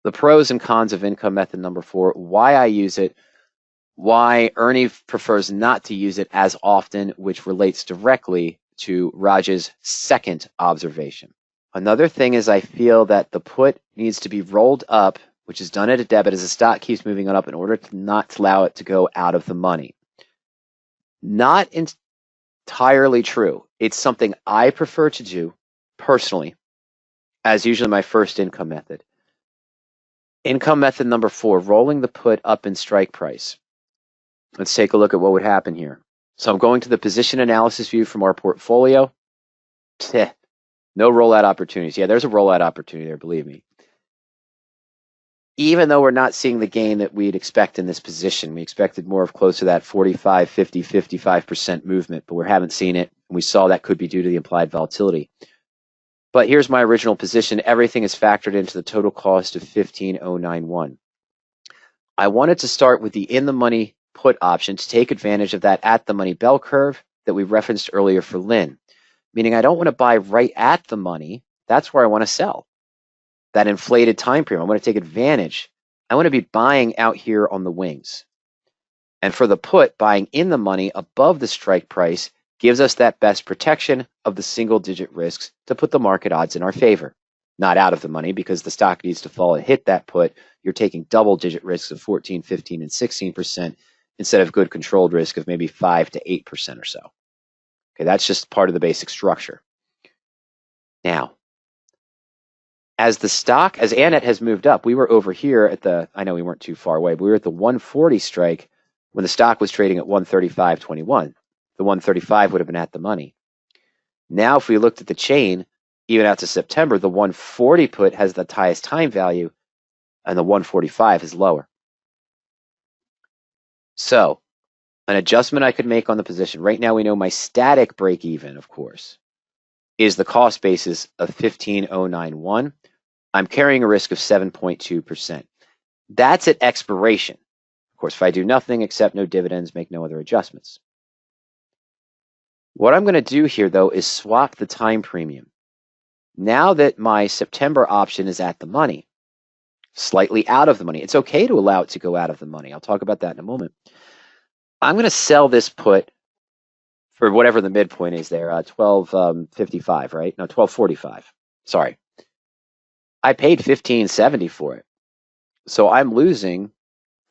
the pros and cons of income method number 4, why I use it, why Ernie prefers not to use it as often, which relates directly to Raj's second observation. Another thing is I feel that the put needs to be rolled up, which is done at a debit as the stock keeps moving on up in order to not allow it to go out of the money. Not entirely true. It's something I prefer to do personally, as usually my first income method. Income method number 4, rolling the put up in strike price. Let's take a look at what would happen here. So I'm going to the position analysis view from our portfolio. No rollout opportunities. Yeah, there's a rollout opportunity there, believe me. Even though we're not seeing the gain that we'd expect in this position, we expected more of close to that 45, 50, 55% movement, but we haven't seen it. And we saw that could be due to the implied volatility. But here's my original position. Everything is factored into the total cost of 15,091. I wanted to start with the in-the-money put option to take advantage of that at-the-money bell curve that we referenced earlier for Lynn, meaning I don't want to buy right at the money. That's where I want to sell. That inflated time period. I want to take advantage. I want to be buying out here on the wings. And for the put, buying in the money above the strike price gives us that best protection of the single-digit risks to put the market odds in our favor. Not out of the money, because the stock needs to fall and hit that put. You're taking double-digit risks of 14, 15, and 16% instead of good controlled risk of maybe 5 to 8% or so. Okay, that's just part of the basic structure. Now, as the stock, as Annette has moved up, we were over here at the, I know we weren't too far away, but we were at the 140 strike when the stock was trading at 135.21. The 135 would have been at the money. Now, if we looked at the chain, even out to September, the 140 put has the highest time value, and the 145 is lower. So, an adjustment I could make on the position. Right now, we know my static break even, of course, is the cost basis of 15,091. I'm carrying a risk of 7.2%. That's at expiration. Of course, if I do nothing, accept no dividends, make no other adjustments. What I'm going to do here, though, is swap the time premium. Now that my September option is at the money, slightly out of the money, it's okay to allow it to go out of the money. I'll talk about that in a moment. I'm going to sell this put for whatever the midpoint is there, 12.55, right? No, 12.45. Sorry. I paid $15.70 for it. So I'm losing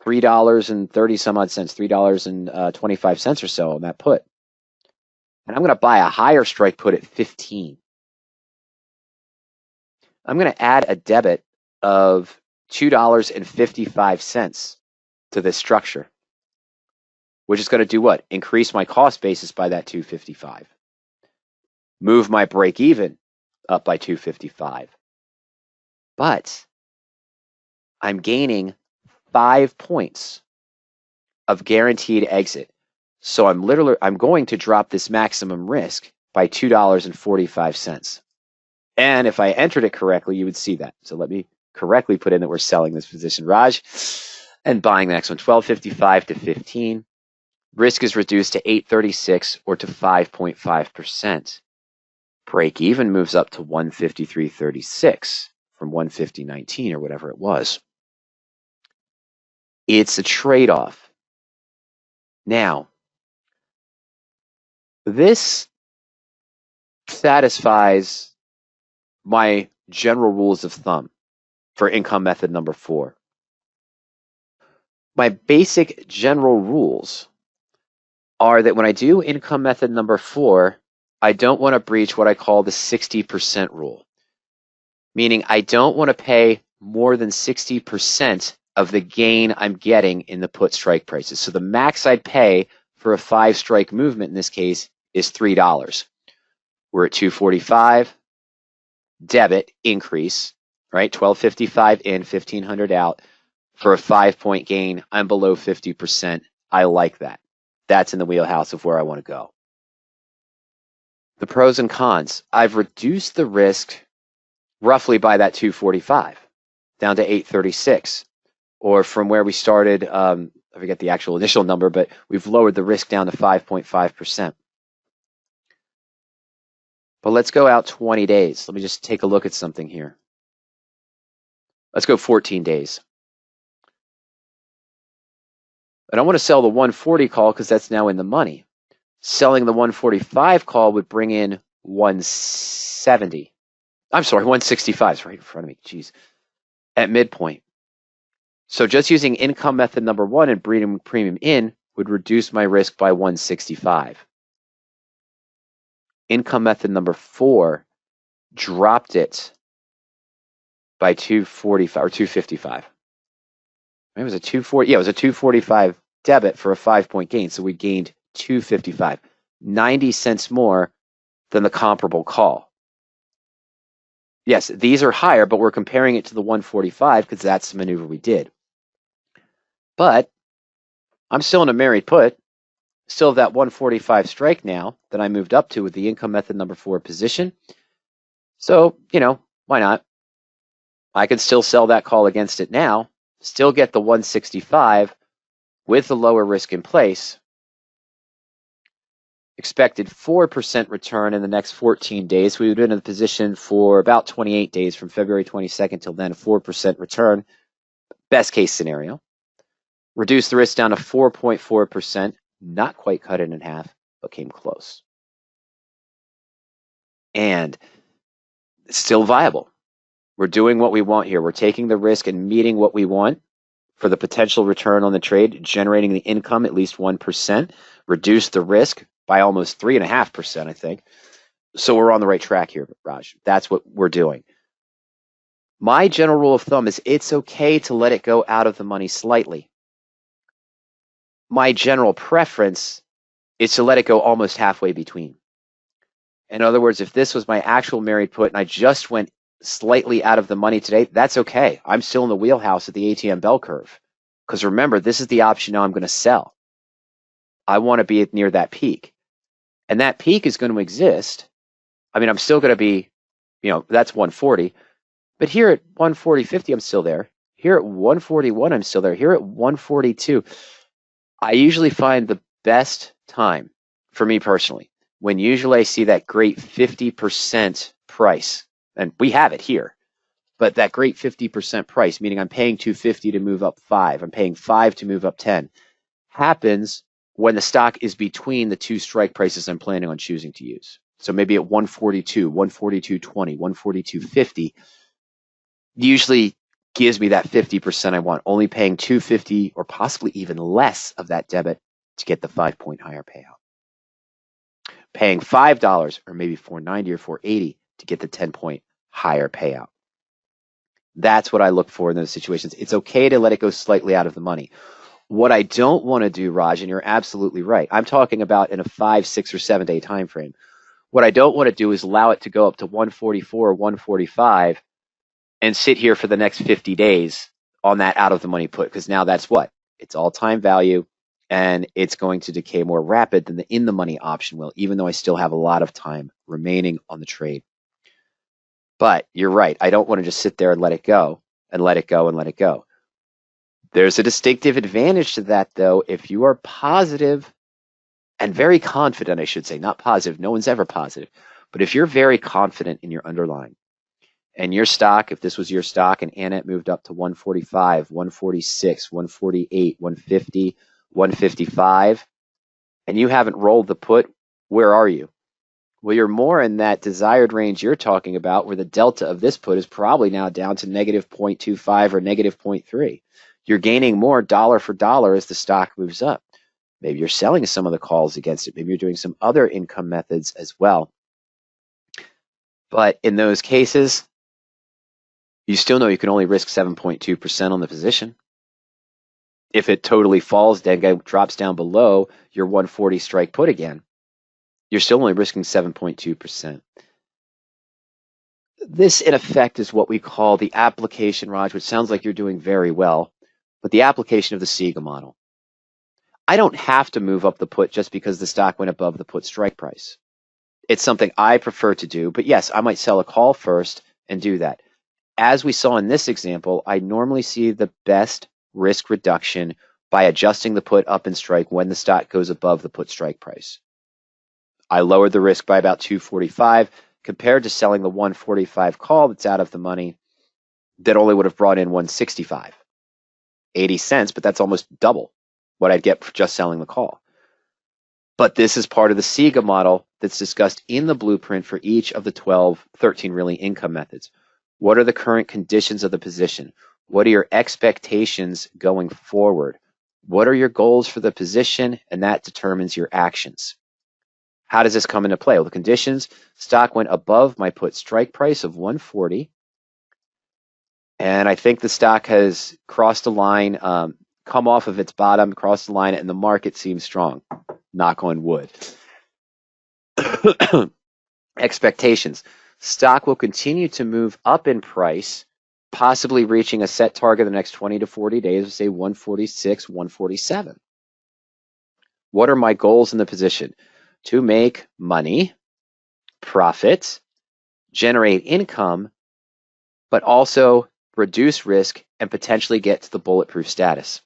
$3.30 some odd cents, $3.25 or so on that put. And I'm going to buy a higher strike put at 15. I'm going to add a debit of $2.55 to this structure, which is going to do what? Increase my cost basis by that $2.55. Move my break even up by $2.55. But I'm gaining 5 points of guaranteed exit. So I'm going to drop this maximum risk by $2.45. And if I entered it correctly, you would see that. So let me correctly put in that we're selling this position, Raj, and buying the next one, 12.55 to 15. Risk is reduced to 8.36 or to 5.5%. Break even moves up to 153.36 from 150.19 or whatever it was. It's a trade-off. Now, this satisfies my general rules of thumb for income method number 4. My basic general rules are that when I do income method number 4, I don't want to breach what I call the 60% rule, meaning I don't want to pay more than 60% of the gain I'm getting in the put strike prices. So the max I'd pay for a 5-strike movement in this case is $3. We're at 245, debit increase, right? 1255 in, 1500 out. For a 5-point gain, I'm below 50%. I like that. That's in the wheelhouse of where I want to go. The pros and cons. I've reduced the risk roughly by that 245 down to 836, or from where we started, I forget the actual initial number, but we've lowered the risk down to 5.5%. But let's go out 20 days. Let me just take a look at something here. Let's go 14 days. I don't want to sell the 140 call because that's now in the money. Selling the 145 call would bring in 170. I'm sorry, 165 is right in front of me. Jeez. At midpoint. So just using income method number 1 and bringing premium in would reduce my risk by 165. Income method number 4 dropped it by 245 or 255. It was a 240. Yeah, it was a 245 debit for a 5-point gain. So we gained 255, 90 cents more than the comparable call. Yes, these are higher, but we're comparing it to the 145 because that's the maneuver we did. But I'm still in a married put, still have that 145 strike now that I moved up to with the income method number 4 position. So, why not? I can still sell that call against it now, still get the 165 with the lower risk in place. Expected 4% return in the next 14 days. We would have been in the position for about 28 days from February 22nd till then, 4% return. Best case scenario. Reduce the risk down to 4.4%. Not quite cut it in half, but came close. And it's still viable. We're doing what we want here. We're taking the risk and meeting what we want for the potential return on the trade, generating the income at least 1%, reduce the risk by almost 3.5%, I think. So we're on the right track here, Raj. That's what we're doing. My general rule of thumb is it's okay to let it go out of the money slightly. My general preference is to let it go almost halfway between. In other words, if this was my actual married put and I just went slightly out of the money today, that's okay. I'm still in the wheelhouse of the ATM bell curve. Because remember, this is the option now I'm going to sell. I want to be near that peak. And that peak is going to exist. I mean, I'm still going to be, that's 140. But here at 140.50, I'm still there. Here at 141, I'm still there. Here at 142, I usually find the best time for me personally when usually I see that great 50% price. And we have it here. But that great 50% price, meaning I'm paying $250 to move up 5, I'm paying 5 to move up 10, happens when the stock is between the two strike prices I'm planning on choosing to use. So maybe at 142, 142.20, 142.50, usually gives me that 50% I want, only paying $250 or possibly even less of that debit to get the 5-point higher payout. Paying $5 or maybe $4.90 or $4.80 to get the 10-point higher payout. That's what I look for in those situations. It's okay to let it go slightly out of the money. What I don't want to do, Raj, and you're absolutely right, I'm talking about in a 5, 6, or 7 day time frame. What I don't want to do is allow it to go up to 144 or 145 and sit here for the next 50 days on that out of the money put, because now that's what? It's all time value, and it's going to decay more rapid than the in the money option will, even though I still have a lot of time remaining on the trade. But you're right. I don't want to just sit there and let it go and let it go and let it go. There's a distinctive advantage to that, though, if you are positive and very confident, I should say, not positive. No one's ever positive. But if you're very confident in your underlying and your stock, if this was your stock and Annette moved up to 145, 146, 148, 150, 155, and you haven't rolled the put, where are you? Well, you're more in that desired range you're talking about, where the delta of this put is probably now down to negative 0.25 or negative 0.3. You're gaining more dollar for dollar as the stock moves up. Maybe you're selling some of the calls against it. Maybe you're doing some other income methods as well. But in those cases, you still know you can only risk 7.2% on the position. If it totally falls, then drops down below your 140 strike put again, you're still only risking 7.2%. This, in effect, is what we call the application, Raj, which sounds like you're doing very well, but the application of the CEGA model. I don't have to move up the put just because the stock went above the put strike price. It's something I prefer to do, but yes, I might sell a call first and do that. As we saw in this example, I normally see the best risk reduction by adjusting the put up in strike when the stock goes above the put strike price. I lowered the risk by about 245 compared to selling the 145 call that's out of the money. that only would have brought in 165, 80 cents, but that's almost double what I'd get for just selling the call. But this is part of the CEGA model that's discussed in the blueprint for each of the 13 really income methods. What are the current conditions of the position? What are your expectations going forward? What are your goals for the position? And that determines your actions. How does this come into play? Well, the conditions, stock went above my put strike price of 140. And I think the stock has crossed a line, come off of its bottom, crossed the line, and the market seems strong. Knock on wood. Expectations. Stock will continue to move up in price, possibly reaching a set target in the next 20 to 40 days, say 146, 147. What are my goals in the position? To make money, profit, generate income, but also reduce risk and potentially get to the bulletproof status.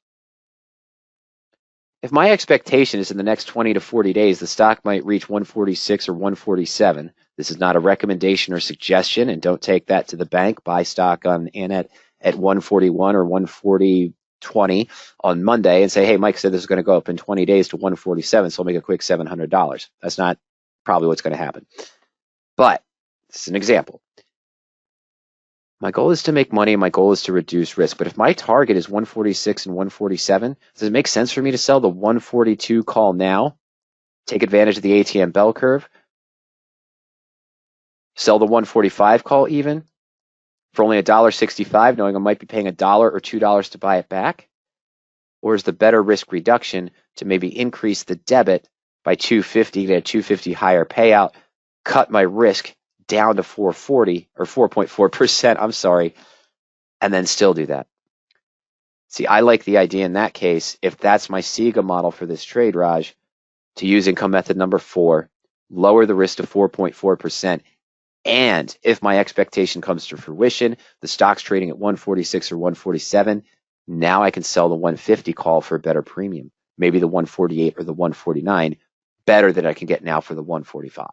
If my expectation is in the next 20 to 40 days, the stock might reach 146 or 147. This is not a recommendation or suggestion, and don't take that to the bank. Buy stock on Anet at 141 or 140.20 on Monday and say, hey, Mike said this is going to go up in 20 days to 147, so I'll make a quick $700. That's not probably what's going to happen. But this is an example. My goal is to make money and my goal is to reduce risk. But if my target is 146 and 147, does it make sense for me to sell the 142 call now, take advantage of the ATM bell curve, sell the 145 call even for only $1.65, knowing I might be paying $1 or $2 to buy it back? Or is the better risk reduction to maybe increase the debit by $250, get a $250 higher payout, cut my risk down to 440 or 4.4%, I'm sorry, and then still do that? See, I like the idea in that case, if that's my CEGA model for this trade, Raj, to use income method number 4, lower the risk to 4.4%. And if my expectation comes to fruition, the stock's trading at 146 or 147, now I can sell the 150 call for a better premium, maybe the 148 or the 149, better than I can get now for the 145.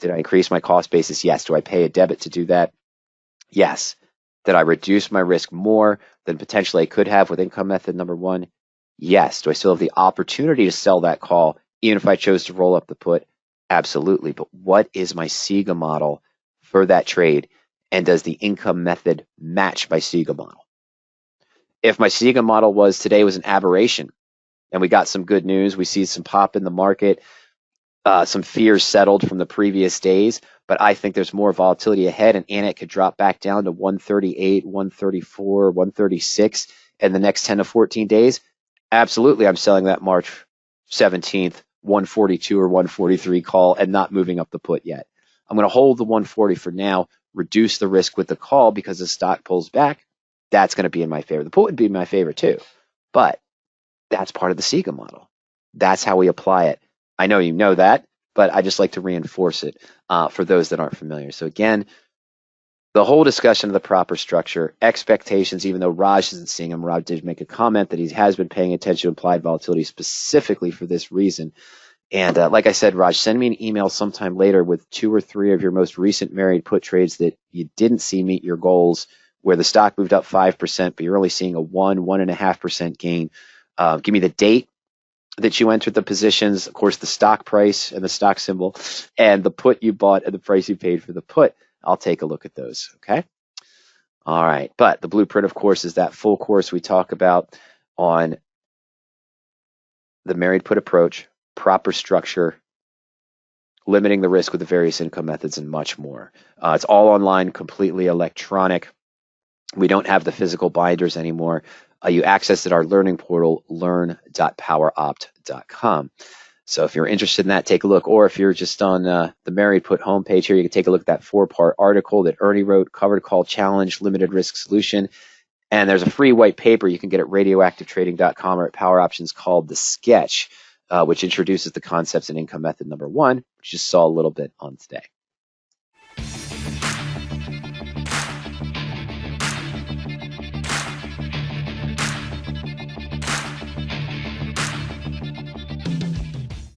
Did I increase my cost basis? Yes. Do I pay a debit to do that? Yes. Did I reduce my risk more than potentially I could have with income method number 1? Yes. Do I still have the opportunity to sell that call even if I chose to roll up the put? Absolutely. But what is my CEGA model for that trade? And does the income method match my CEGA model? If my CEGA model was today was an aberration and we got some good news, we see some pop in the market, some fears settled from the previous days, but I think there's more volatility ahead, and Anet could drop back down to 138, 134, 136 in the next 10 to 14 days. Absolutely, I'm selling that March 17th, 142 or 143 call and not moving up the put yet. I'm going to hold the 140 for now, reduce the risk with the call because the stock pulls back. That's going to be in my favor. The put would be in my favor too, but that's part of the CEGA model. That's how we apply it. I know you know that, but I just like to reinforce it for those that aren't familiar. So again, the whole discussion of the proper structure, expectations, even though Raj isn't seeing them, Raj did make a comment that he has been paying attention to implied volatility specifically for this reason. And like I said, Raj, send me an email sometime later with 2 or 3 of your most recent married put trades that you didn't see meet your goals, where the stock moved up 5%, but you're only seeing a 1.5% gain. Give me the date that you entered the positions, of course, the stock price and the stock symbol, and the put you bought and the price you paid for the put. I'll take a look at those, okay? All right, but the blueprint, of course, is that full course we talk about on the married put approach, proper structure, limiting the risk with the various income methods, and much more. It's all online, completely electronic. We don't have the physical binders anymore. You access it at our learning portal, learn.poweropt.com. So if you're interested in that, take a look. Or if you're just on the Married Put homepage here, you can take a look at that 4-part article that Ernie wrote, Covered Call Challenge, Limited Risk Solution. And there's a free white paper you can get at radioactivetrading.com or at Power Options called The Sketch, which introduces the concepts in income method number 1, which you saw a little bit on today.